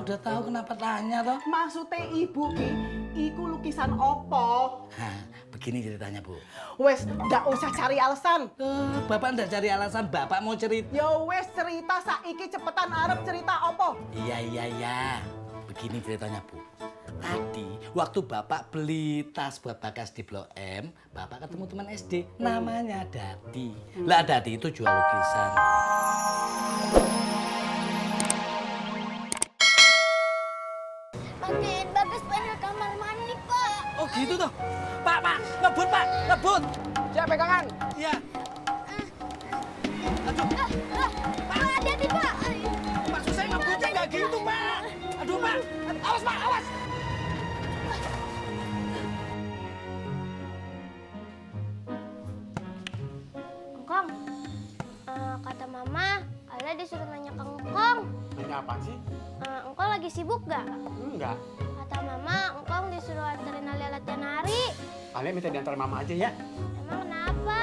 udah tahu kenapa tanya toh? Maksudnya ibu ki, iku lukisan opo? Hah, begini ceritanya Bu. Wes, ndak usah cari alasan. Bapak ndak cari alasan, Bapak mau cerita. Yo wes cerita saiki cepetan arep cerita opo? Iya. Begini ceritanya Bu. Tadi waktu Bapak beli tas buat Bagas di Blok M, Bapak ketemu teman SD namanya Dadi. Lah Dadi itu jual lukisan. Matiin Bagas pengen ke kamar mandi, Pak. Oh gitu toh? Pak, ngebut Pak, ngebut. Siap pegangan. Iya. Aduh, Pak, hati-hati, Pak. maksud saya ngebutnya nggak gitu Pak. Aduh Pak, awas Pak, awas. Engkong, kata Mama, Alia disuruh nanya ke Engkong. Nanya apaan sih? Engkong lagi sibuk gak? Enggak. Kata Mama, Engkong disuruh anterin Alia latihan nari. Alia minta diantar mama aja ya. Emang kenapa?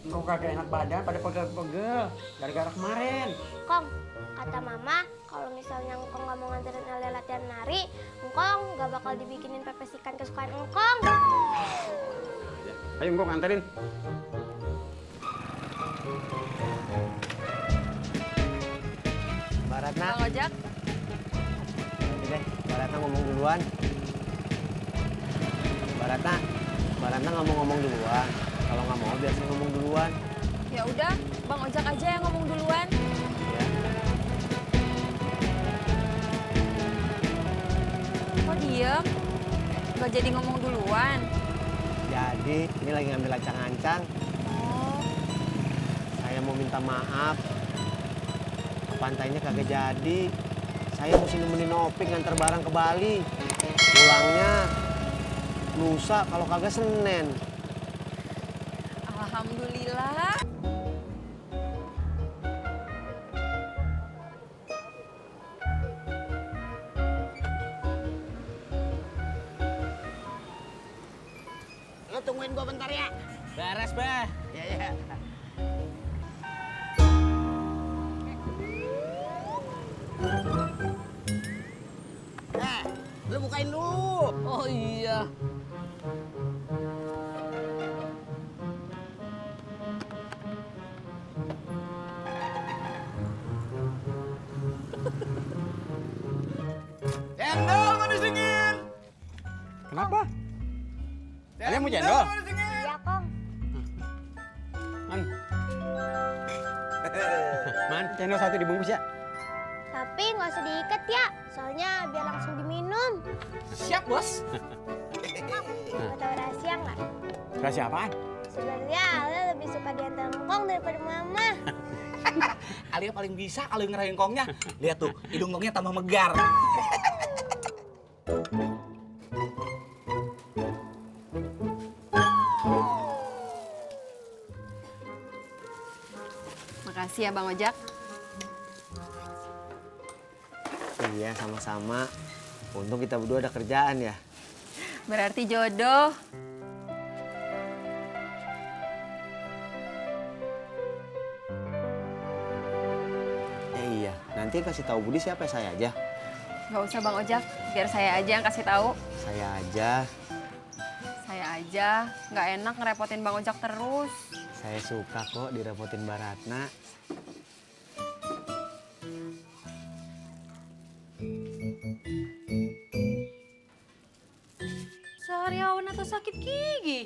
Kok kagak enak badan pada pegel-pegel. Gara-gara kemarin. Engkong, kata Mama, kalau misalnya Engkong gak mau nganterin Alia latihan nari, Engkong gak bakal dibikinin pepes ikan kesukaan Engkong. Ayo Ngkong nganterin. Mbak Ratna. Bang Ojak, Oke deh, Mbak Ratna ngomong duluan. Mbak Ratna nggak mau ngomong duluan. Kalau nggak mau, biar saya ngomong duluan. ya udah, Bang Ojak aja yang ngomong duluan. Ya. Kok diem? Gak jadi ngomong duluan? Jadi, ini lagi ngambil ancang-ancang. Oh, Saya mau minta maaf. Ke pantainya kagak jadi. Saya mesti nemenin Opik nganter barang ke Bali. Pulangnya lusa, kalau kagak Senin. alhamdulillah. Lo tungguin gua bentar ya. Beres Beh. Ya. Lu bukain dulu. Oh iya. Cendol manis dingin. Kenapa? Alia mau cendol? Iya, Kong. Man, cendol satu dibungkus ya. Tapi nggak usah diikat ya, soalnya biar langsung diminum. Siap Bos. Mau tahu rahasia nggak? Rahasia apaan? Sebenarnya Alia lebih suka diantar Engkong daripada Mama. Alia paling bisa kalau ngerayain kongnya. Lihat tuh, hidung kongnya tambah megar. Makasih ya Bang Ojak. Iya, sama-sama. Untung kita berdua ada kerjaan ya. Berarti jodoh. Iya, nanti kasih tahu Budi siapa saya aja. Gak usah Bang Ojak, biar saya aja yang kasih tahu. Saya aja. Saya aja, nggak enak ngerepotin Bang Ojak terus. Saya suka kok direpotin Mbak Ratna. Sehariawan atau sakit gigi?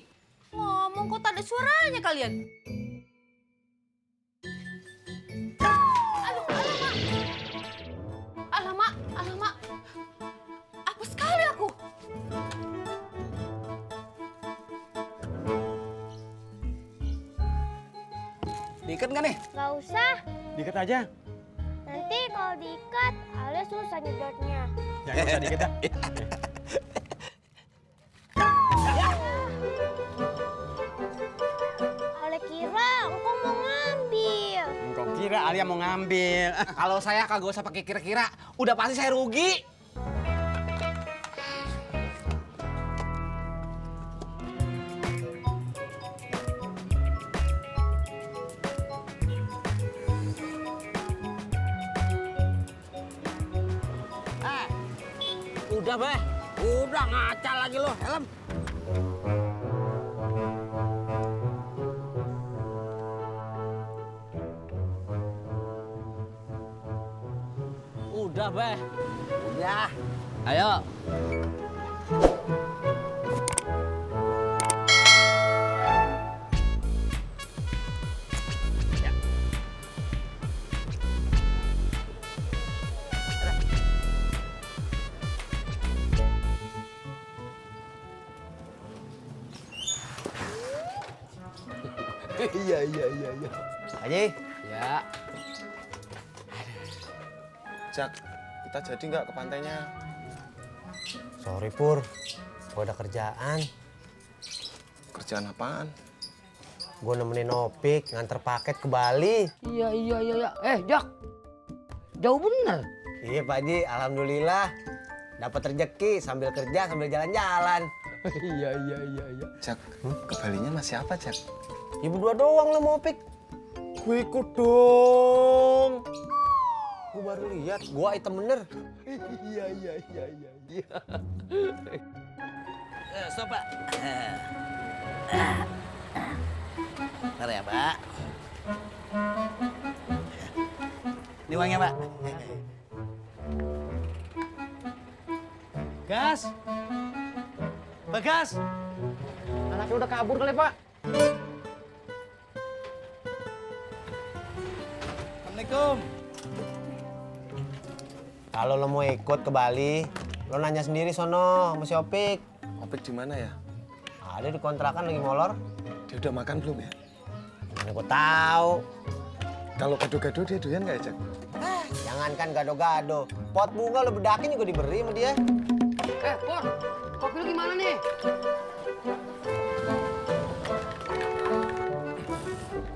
Ngomong kok tak ada suaranya kalian? Aduh, alamak. Apa sekali aku? Diikat nggak nih? Nggak usah, Diikat aja. nanti kalau diikat Alia susah nyedotnya. Jangan usah diikat dah. Alia kira Engkong mau ngambil. Ngkong kira Alia mau ngambil. Kalau saya kagak usah pakai kira-kira, udah pasti saya rugi. Udah, Beh. Udah ngaca lagi lo, helm. Udah, Beh. Udah. Ayo. Iya. Haji. Ya. Jak, kita jadi nggak ke pantainya? Sorry, Pur. Gue ada kerjaan. Kerjaan apaan? Gue nemenin Opik nganter paket ke Bali. Iya. Jak, jauh bener. Iya, Pak Haji. Alhamdulillah. Dapat rezeki sambil kerja, sambil jalan-jalan. Iya. Jak, ke Balinya masih apa, Jak? Ya berdua doang lah mau Opik. Gue ikut dong. Gue baru lihat, gue item bener. Iya. Stop, Pak. Bentar ya, Pak. Ini uangnya, Pak. Gas. Bagas. Anaknya udah kabur kali, Pak. Assalamualaikum. Kalau lo mau ikut ke Bali, lo nanya sendiri sono sama si Opik. Opik di mana ya? Ada di kontrakan lagi molor. Dia udah makan belum ya? Mana gue tahu. Kalau gado-gado dia doyan nggak ya, Jak? Jangankan gado-gado, pot bunga lo bedakin juga diberi sama dia. Pur, kopi lu gimana nih?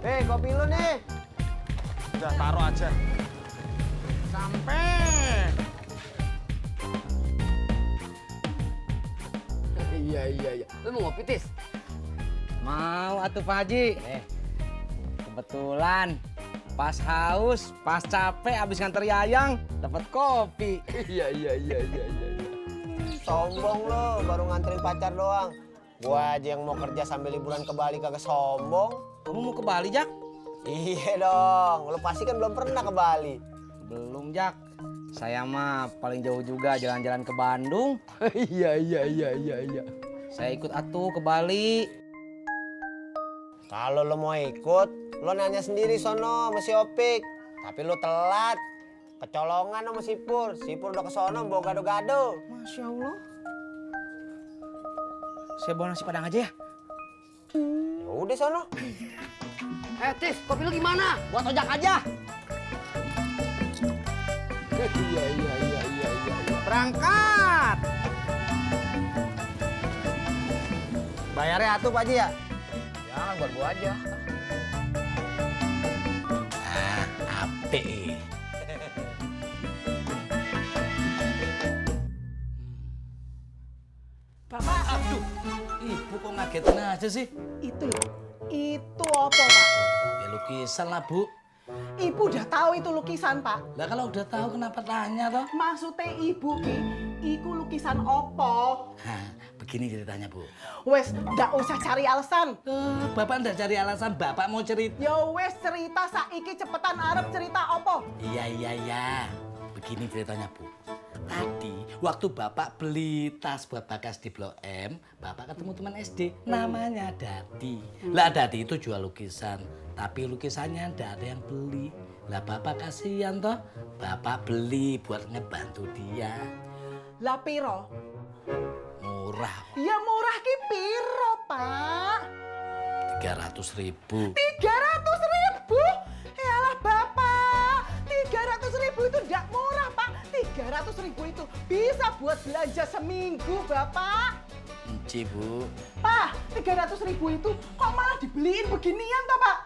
Hei, kopi lo nih. Udah, taruh aja. Sampai. Iya. Lu mau ngopi, Tis? Mau atuh Pak Haji. Kebetulan pas haus, pas capek abis nganter Yayang, dapat kopi. Iya. Sombong lo, baru nganterin pacar doang. Gua aja yang mau kerja sambil liburan ke Bali kagak sombong. Kamu mau ke Bali, Jak? Iya dong, lo pasti kan belum pernah ke Bali. Belum, Jak. Saya mah paling jauh juga jalan-jalan ke Bandung. Iya. Saya ikut atuh ke Bali. Kalau lo mau ikut, lo nanya sendiri sono sama si Opik. Tapi lo telat. Kecolongan sama si Pur. Si Pur udah ke sono bawa gado-gado. Masya Allah. Saya bawa nasi padang aja ya. Ya udah sono. Tis, kopi lu gimana? Buat ojak aja. Iya. Berangkat. Bayarnya atuh Pak Haji ya? Jangan buat gua aja. Apik. Bapak, Aduh, ibu kok ngagetin aja sih? itu apa, Pak? Ya lukisan lah, Bu. Ibu udah tahu itu lukisan, Pak. Lah kalau udah tahu kenapa tanya toh? Maksudnya ibu iku lukisan opo? Hah, begini ceritanya, Bu. Wes, ndak usah cari alasan. Bapak ndak cari alasan, Bapak mau cerita. Ya wes cerita saiki cepetan arep cerita opo? Iya. Begini ceritanya, Bu. Tadi waktu Bapak beli tas buat Bagas di Blok M, Bapak ketemu teman SD, namanya Dadi. Lah Dadi itu jual lukisan, tapi lukisannya ndak ada yang beli. Lah Bapak kasihan toh, Bapak beli buat ngebantu dia. Lah piro? Murah, Ya murah ki piro, Pak? 300.000. 300.000? Yalah Bapak, 300.000 itu ndak murah, Pak. 300.000 itu bisa buat belanja seminggu, Bapak. Enci, Bu. Pak, 300.000 itu kok malah dibeliin beginian toh, Pak?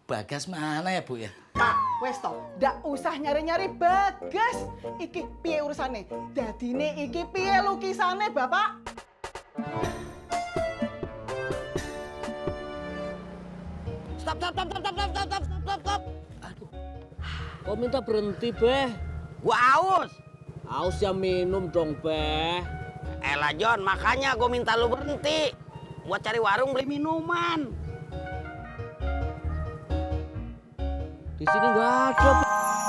Bagas mana ya, Bu ya? Pak, wes toh, ndak usah nyari-nyari Bagas. Iki piye urusane? Dadine iki piye lukisane, Bapak? Stop. Aduh. Kok minta berhenti, Beh? Gua haus. Haus ya minum dong, Beh. Elah John, makanya gue minta lu berhenti buat cari warung beli minuman. Di sini nggak ada.